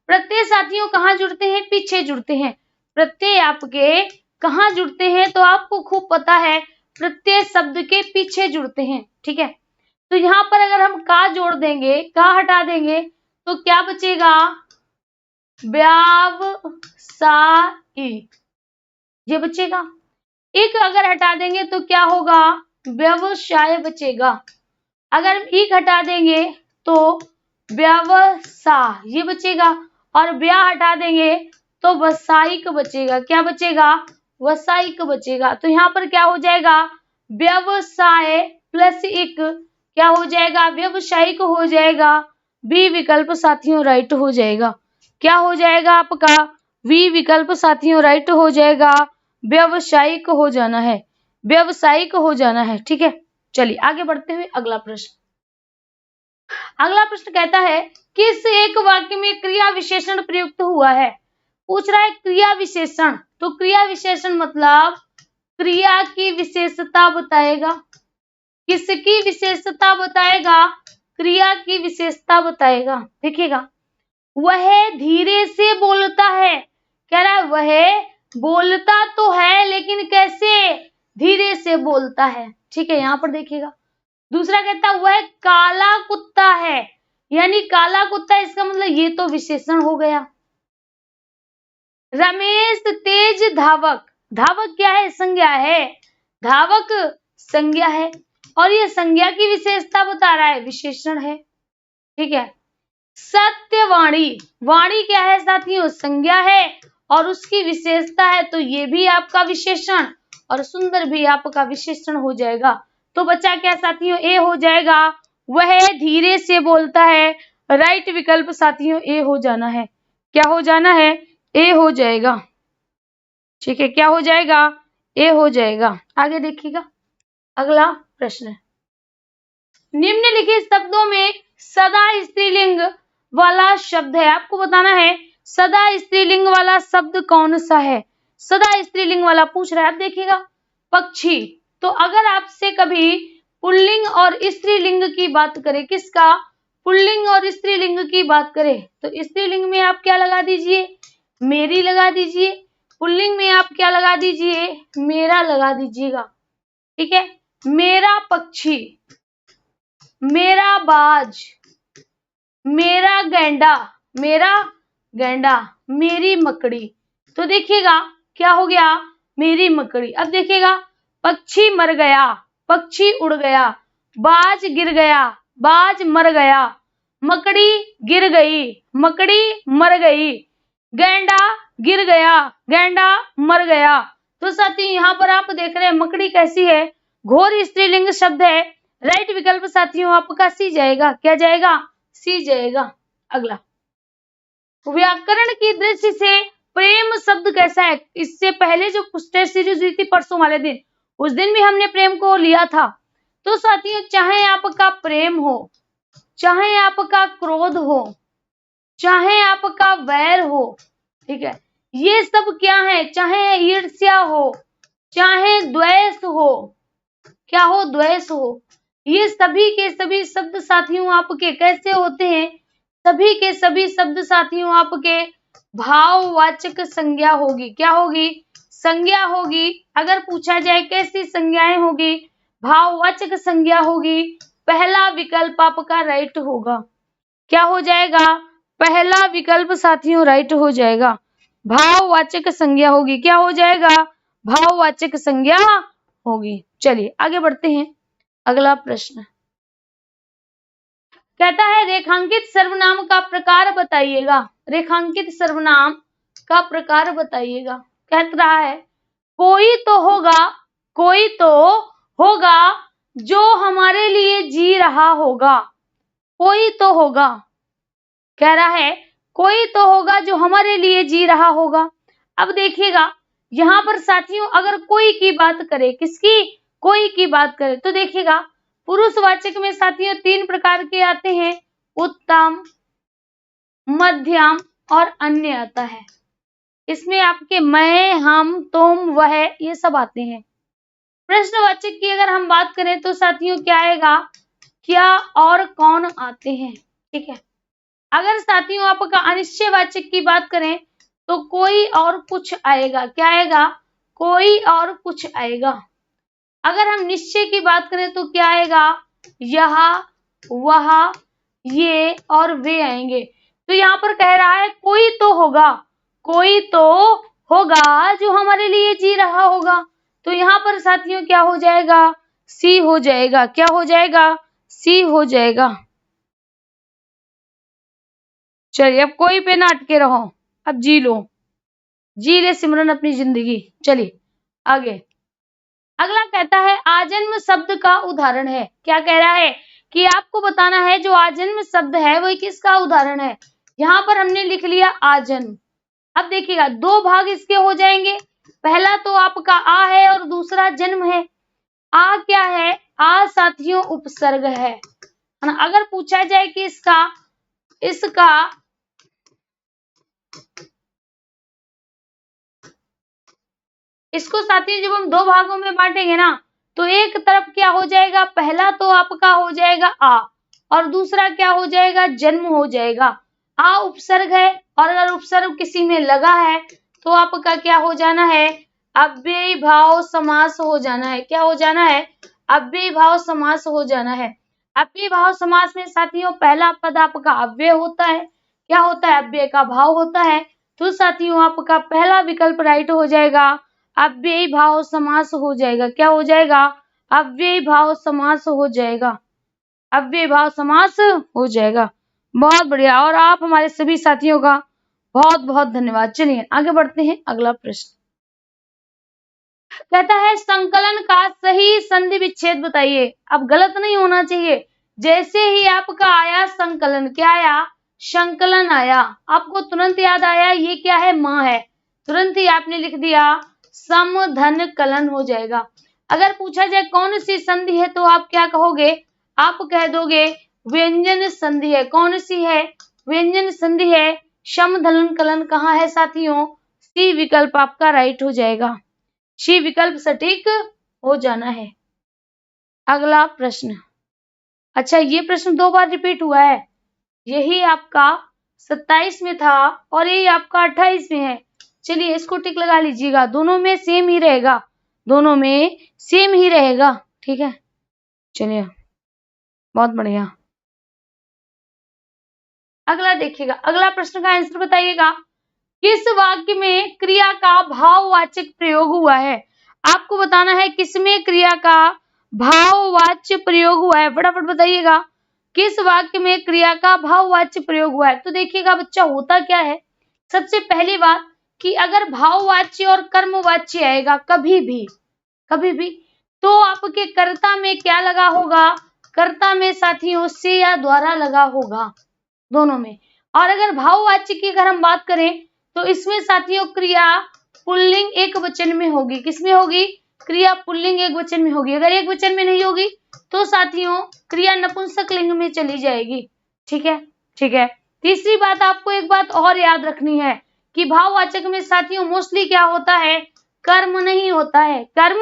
प्रत्यय साथियों कहाँ जुड़ते हैं? पीछे जुड़ते हैं। प्रत्यय आपके कहाँ जुड़ते हैं? तो आपको खूब पता है, प्रत्यय शब्द के पीछे जुड़ते हैं। ठीक है, तो यहाँ पर अगर हम का जोड़ देंगे, का हटा देंगे तो क्या बचेगा? व्यावसायी, ये बचेगा। एक अगर हटा देंगे तो क्या होगा? व्यवसाय बचेगा। अगर हम एक हटा देंगे तो व्यवसाय, ये बचेगा। और व्या हटा देंगे तो वसायिक बचेगा। क्या बचेगा? वसायिक बचेगा। तो यहाँ पर क्या हो जाएगा? व्यवसाय प्लस एक क्या हो जाएगा? व्यवसायिक हो जाएगा। बी विकल्प साथियों राइट हो जाएगा। क्या हो जाएगा आपका? वी विकल्प साथियों राइट हो जाएगा। व्यवसायिक हो जाना है, व्यवसायिक हो जाना है। ठीक है, चलिए आगे बढ़ते हुए अगला प्रश्न। अगला प्रश्न कहता है, किस एक वाक्य में क्रिया विशेषण प्रयुक्त हुआ है? पूछ रहा है क्रिया विशेषण। तो क्रिया विशेषण मतलब क्रिया की विशेषता बताएगा। किसकी विशेषता बताएगा? क्रिया की विशेषता बताएगा। देखिएगा, वह धीरे से बोलता है। कह रहा है वह बोलता तो है लेकिन कैसे? धीरे से बोलता है। ठीक है, यहां पर देखिएगा। दूसरा कहता है वह काला कुत्ता है, यानी काला कुत्ता, इसका मतलब ये तो विशेषण हो गया। रमेश तेज धावक, धावक क्या है? संज्ञा है। धावक संज्ञा है और ये संज्ञा की विशेषता बता रहा है, विशेषण है। ठीक है, सत्यवाणी, वाणी क्या है साथियों? संज्ञा है और उसकी विशेषता है, तो ये भी आपका विशेषण और सुंदर भी आपका विशेषण हो जाएगा। तो बचा क्या साथियों? ए हो जाएगा। वह धीरे से बोलता है, राइट विकल्प साथियों ए हो जाना है। क्या हो जाना है? ए हो जाएगा। ठीक है, क्या हो जाएगा? ए हो जाएगा। आगे देखिएगा अगला प्रश्न। निम्नलिखित शब्दों में सदा स्त्रीलिंग वाला शब्द है, आपको बताना है सदा स्त्रीलिंग वाला शब्द कौन सा है? सदा स्त्रीलिंग वाला पूछ रहा है। आप देखिएगा, पक्षी। तो अगर आपसे कभी पुल्लिंग और स्त्रीलिंग की बात करें, किसका? पुल्लिंग और स्त्रीलिंग की बात करें, तो स्त्रीलिंग में आप क्या लगा दीजिए? मेरी लगा दीजिए। पुल्लिंग में आप क्या लगा दीजिए? मेरा लगा दीजिएगा। ठीक है, मेरा पक्षी, मेरा बाज, मेरा गैंडा, मेरा गैंडा, मेरी मकड़ी। तो देखिएगा क्या हो गया? मेरी मकड़ी। अब देखिएगा, पक्षी मर गया, पक्षी उड़ गया, बाज गिर गया, बाज मर गया, मकड़ी गिर गई, मकड़ी मर गई, गैंडा गिर गया, गैंडा मर गया। तो साथी यहाँ पर आप देख रहे हैं मकड़ी कैसी है? घोर स्त्रीलिंग शब्द है। राइट विकल्प साथियों आपका सी जाएगा। क्या जाएगा? सी जाएगा। अगला, व्याकरण की दृष्टि से प्रेम शब्द कैसा है? इससे पहले जो टेस्ट सीरीज हुई थी परसों वाले दिन, उस दिन भी हमने प्रेम को लिया था। तो साथियों, चाहे आपका प्रेम हो, चाहे आपका क्रोध हो, चाहे आपका वैर हो, ठीक है, ये सब क्या है? चाहे ईर्ष्या हो, चाहे द्वेष हो, क्या हो? द्वेष हो। ये सभी के सभी शब्द साथियों आपके कैसे होते हैं? सभी के सभी शब्द साथियों आपके भाववाचक संज्ञा होगी। क्या होगी? संज्ञा होगी। अगर पूछा जाए कैसी संज्ञाएं होगी? भाववाचक संज्ञा होगी। पहला विकल्प आपका राइट होगा। क्या हो जाएगा? पहला विकल्प साथियों राइट हो जाएगा। भाववाचक संज्ञा होगी। क्या हो जाएगा? भाववाचक संज्ञा होगी। चलिए आगे बढ़ते हैं। अगला प्रश्न कहता है रेखांकित सर्वनाम का प्रकार बताइएगा। रेखांकित सर्वनाम का प्रकार बताइएगा। कह रहा है कोई तो होगा, कोई तो होगा जो हमारे लिए जी रहा होगा। कोई तो होगा, कह रहा है कोई तो होगा जो हमारे लिए जी रहा होगा। अब देखिएगा यहाँ पर साथियों, अगर कोई की बात करे, किसकी? कोई की बात करे, तो देखिएगा पुरुषवाचक में साथियों तीन प्रकार के आते हैं, उत्तम, मध्यम और अन्य आता है। इसमें आपके मैं, हम, तुम, वह, ये सब आते हैं। प्रश्नवाचक की अगर हम बात करें तो साथियों क्या आएगा? क्या और कौन आते हैं। ठीक है, अगर साथियों आपका अनिश्चयवाचक की बात करें तो कोई और कुछ आएगा। क्या आएगा? कोई और कुछ आएगा। अगर हम निश्चय की बात करें तो क्या आएगा? यह, वह, ये और वे आएंगे। तो यहाँ पर कह रहा है कोई तो होगा, कोई तो होगा जो हमारे लिए जी रहा होगा। तो यहाँ पर साथियों क्या हो जाएगा? सी हो जाएगा। क्या हो जाएगा? सी हो जाएगा। चलिए अब कोई पे ना अटके रहो, अब जी लो, जी ले सिमरन अपनी जिंदगी। चलिए आगे। अगला कहता है आजन्म शब्द का उदाहरण है। क्या कह रहा है? कि आपको बताना है जो आजन्म शब्द है वो किसका उदाहरण है। यहाँ पर हमने लिख लिया आजन्म। अब देखिएगा दो भाग इसके हो जाएंगे। पहला तो आपका आ है और दूसरा जन्म है। आ क्या है? आ साथियों उपसर्ग है ना। अगर पूछा जाए कि इसका इसका इसको साथियों जब हम दो भागों में बांटेंगे ना, तो एक तरफ क्या हो जाएगा? पहला तो आपका हो जाएगा आ और दूसरा क्या हो जाएगा? जन्म हो जाएगा। आ उपसर्ग है और अगर उपसर्ग किसी में लगा है तो आपका क्या हो जाना है? अव्ययी भाव समास हो जाना है। क्या हो जाना है? अव्ययी भाव समास हो जाना है। अव्ययी भाव समास में साथियों पहला पद आपका अव्यय होता है। क्या होता है? अव्यय का भाव होता है। तो साथियों आपका पहला विकल्प राइट हो जाएगा, अव्ययी भाव समास हो जाएगा। क्या हो जाएगा? अव्ययी भाव समास हो जाएगा। अव्ययी भाव समास हो जाएगा। बहुत बढ़िया। और आप हमारे सभी साथियों का बहुत बहुत धन्यवाद। चलिए आगे बढ़ते हैं। अगला प्रश्न कहता है संकलन का सही संधि विच्छेद बताइए। अब गलत नहीं होना चाहिए। जैसे ही आपका आया संकलन, क्या आया? संकलन आया, आपको तुरंत याद आया ये क्या है? मां है। तुरंत ही आपने लिख दिया समधन कलन हो जाएगा। अगर पूछा जाए कौन सी संधि है तो आप क्या कहोगे? आप कह दोगे व्यंजन संधि है। कौन सी है? व्यंजन संधि है। समधन कलन कहाँ है साथियों? सी विकल्प आपका राइट हो जाएगा। सी विकल्प सटीक हो जाना है। अगला प्रश्न, अच्छा ये प्रश्न दो बार रिपीट हुआ है। यही आपका 27 में था और यही आपका 28 में है। चलिए इसको टिक लगा लीजिएगा, दोनों में सेम ही रहेगा, दोनों में सेम ही रहेगा। ठीक है, चलिए बहुत बढ़िया। अगला देखिएगा, अगला प्रश्न का आंसर बताइएगा। किस वाक्य में क्रिया का भाववाचक प्रयोग हुआ है? आपको बताना है किसमें क्रिया का भाववाच्य प्रयोग हुआ है। फटाफट बताइएगा किस वाक्य में क्रिया का भाववाच्य प्रयोग हुआ है। तो देखिएगा बच्चा होता क्या है, सबसे पहली बात कि अगर भाववाच्य और कर्मवाच्य आएगा कभी भी तो आपके कर्ता में क्या लगा होगा? कर्ता में साथियों से या द्वारा लगा होगा, दोनों में। और अगर भाववाच्य की अगर हम बात करें तो इसमें साथियों क्रिया पुल्लिंग एक वचन में होगी। किसमें होगी? क्रिया पुल्लिंग एक वचन में होगी। अगर एक वचन में नहीं होगी तो साथियों क्रिया नपुंसक लिंग में चली जाएगी। ठीक है, ठीक है। तीसरी बात आपको एक बात और याद रखनी है कि भाववाचक में साथियों मोस्टली क्या होता है? कर्म नहीं होता है, कर्म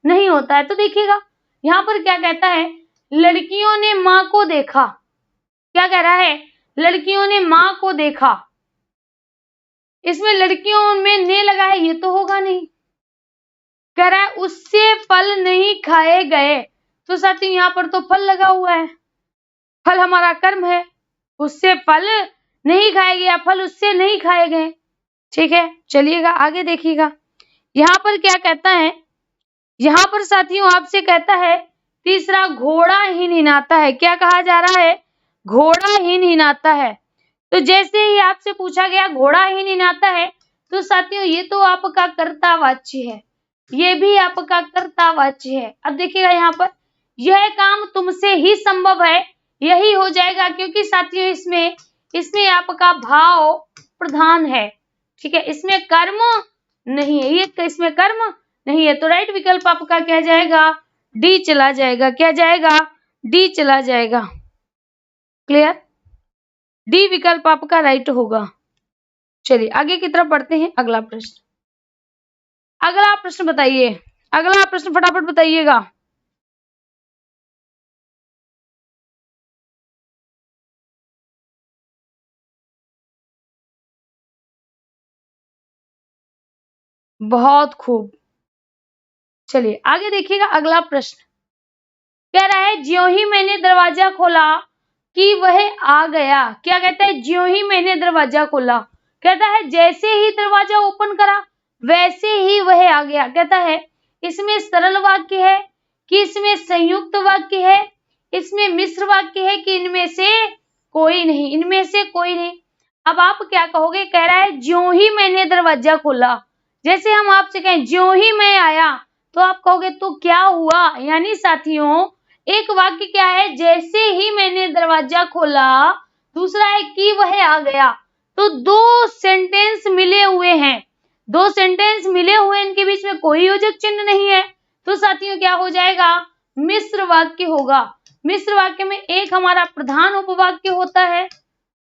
नहीं होता है। तो देखिएगा यहाँ पर क्या कहता है, लड़कियों ने माँ को देखा। क्या कह रहा है? लड़कियों ने माँ को देखा। इसमें लड़कियों में ने लगा है, ये तो होगा नहीं। कह रहा है उससे फल नहीं खाए गए। तो साथियों यहाँ पर तो फल लगा हुआ है, फल हमारा कर्म है। उससे फल नहीं खाए गया, फल उससे नहीं खाए गए। ठीक है, चलिएगा आगे देखिएगा। यहाँ पर क्या कहता है, यहाँ पर साथियों आपसे कहता है तीसरा घोड़ा ही निनाता है। क्या कहा जा रहा है? घोड़ा ही निनाता है। तो जैसे ही आपसे पूछा गया घोड़ा ही निनाता है तो साथियों ये तो आपका कर्तावाच्य है, ये भी आपका कर्तावाच्य है। अब देखिएगा यहाँ पर यह काम तुमसे ही संभव है, यही हो जाएगा क्योंकि साथियों इसमें इसमें आपका भाव प्रधान है। ठीक है, इसमें कर्म नहीं है, ये इसमें कर्म नहीं है। तो राइट विकल्प आपका क्या जाएगा? डी चला जाएगा। क्या जाएगा? डी चला जाएगा। क्लियर? डी विकल्प आपका राइट होगा। चलिए आगे की तरफ बढ़ते हैं। अगला प्रश्न, अगला प्रश्न बताइए, अगला प्रश्न फटाफट बताइएगा। बहुत खूब। चलिए आगे देखिएगा अगला प्रश्न कह रहा है ज्यों ही मैंने दरवाजा खोला कि वह आ गया। क्या कहता है? ज्यों ही मैंने दरवाजा खोला, कहता है जैसे ही दरवाजा ओपन करा वैसे ही वह आ गया। कहता है इसमें सरल वाक्य है कि इसमें संयुक्त वाक्य है, इसमें मिश्र वाक्य है कि इनमें से कोई नहीं, इनमें से कोई नहीं। अब आप क्या कहोगे? कह रहा है ज्यों ही मैंने दरवाजा खोला। जैसे हम आपसे कहें ज्यों ही मैं आया तो आप कहोगे तो क्या हुआ? यानी साथियों एक वाक्य क्या है? जैसे ही मैंने दरवाजा खोला, दूसरा है कि वह आ गया। तो दो सेंटेंस मिले हुए हैं, दो सेंटेंस मिले हुए, इनके बीच में कोई योजक चिन्ह नहीं है, तो साथियों क्या हो जाएगा? मिश्र वाक्य होगा। मिश्र वाक्य में एक हमारा प्रधान उपवाक्य होता है,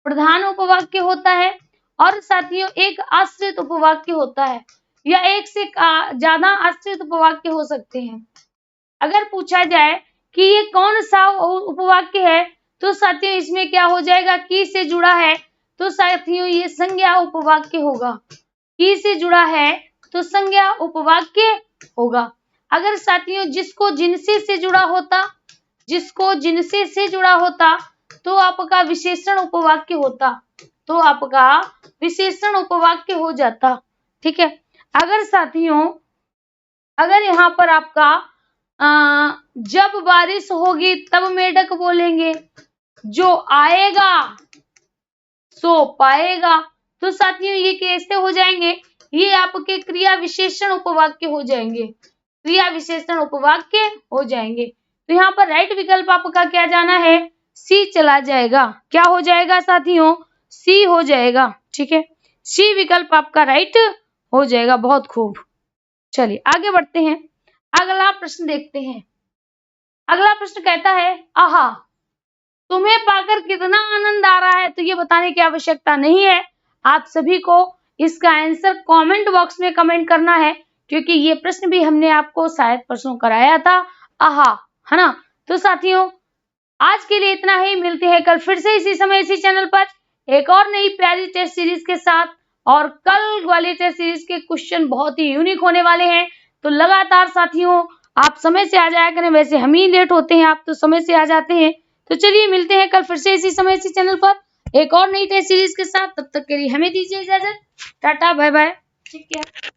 प्रधान उपवाक्य होता है, और साथियों एक आश्रित उपवाक्य होता है, या एक से ज्यादा आश्रित उपवाक्य हो सकते हैं। अगर पूछा जाए कि ये कौन सा उपवाक्य है, तो साथियों इसमें क्या हो जाएगा? की से जुड़ा है, तो साथियों ये संज्ञा उपवाक्य होगा। की से जुड़ा है तो संज्ञा उपवाक्य होगा। अगर साथियों जिसको जिनसे से जुड़ा होता, जिसको जिनसे से जुड़ा होता तो आपका विशेषण उपवाक्य होता, तो आपका विशेषण उपवाक्य हो जाता। ठीक है। अगर साथियों अगर यहाँ पर आपका जब बारिश होगी तब मेढक बोलेंगे, जो आएगा सो पाएगा, तो साथियों ये कैसे हो जाएंगे? ये आपके क्रिया विशेषण उपवाक्य हो जाएंगे, क्रिया विशेषण उपवाक्य हो जाएंगे। तो यहाँ पर राइट विकल्प आपका क्या जाना है? सी चला जाएगा। क्या हो जाएगा साथियों? सी हो जाएगा। ठीक है, सी विकल्प आपका राइट हो जाएगा। बहुत खूब। चलिए आगे बढ़ते हैं, अगला प्रश्न देखते हैं। अगला प्रश्न कहता है आहा, तुम्हें पाकर कितना आनंद आ रहा है? तो ये बताने की आवश्यकता नहीं है, आप सभी को इसका आंसर कमेंट बॉक्स में कमेंट करना है, क्योंकि ये प्रश्न भी हमने आपको शायद परसों कराया था। आहा, है ना? तो साथियों आज के लिए इतना ही, मिलते हैं कल फिर से इसी समय इसी चैनल पर एक और नई प्यारी टेस्ट सीरीज के साथ। और कल वाली टेस्ट सीरीज के क्वेश्चन बहुत ही यूनिक होने वाले हैं, तो लगातार साथियों आप समय से आ जाया करें। वैसे हम ही लेट होते हैं, आप तो समय से आ जाते हैं। तो चलिए मिलते हैं कल फिर से इसी समय इसी चैनल पर एक और नई टेस्ट सीरीज के साथ। तब तक के लिए हमें दीजिए इजाजत। टाटा बाय बाय, ठीक है।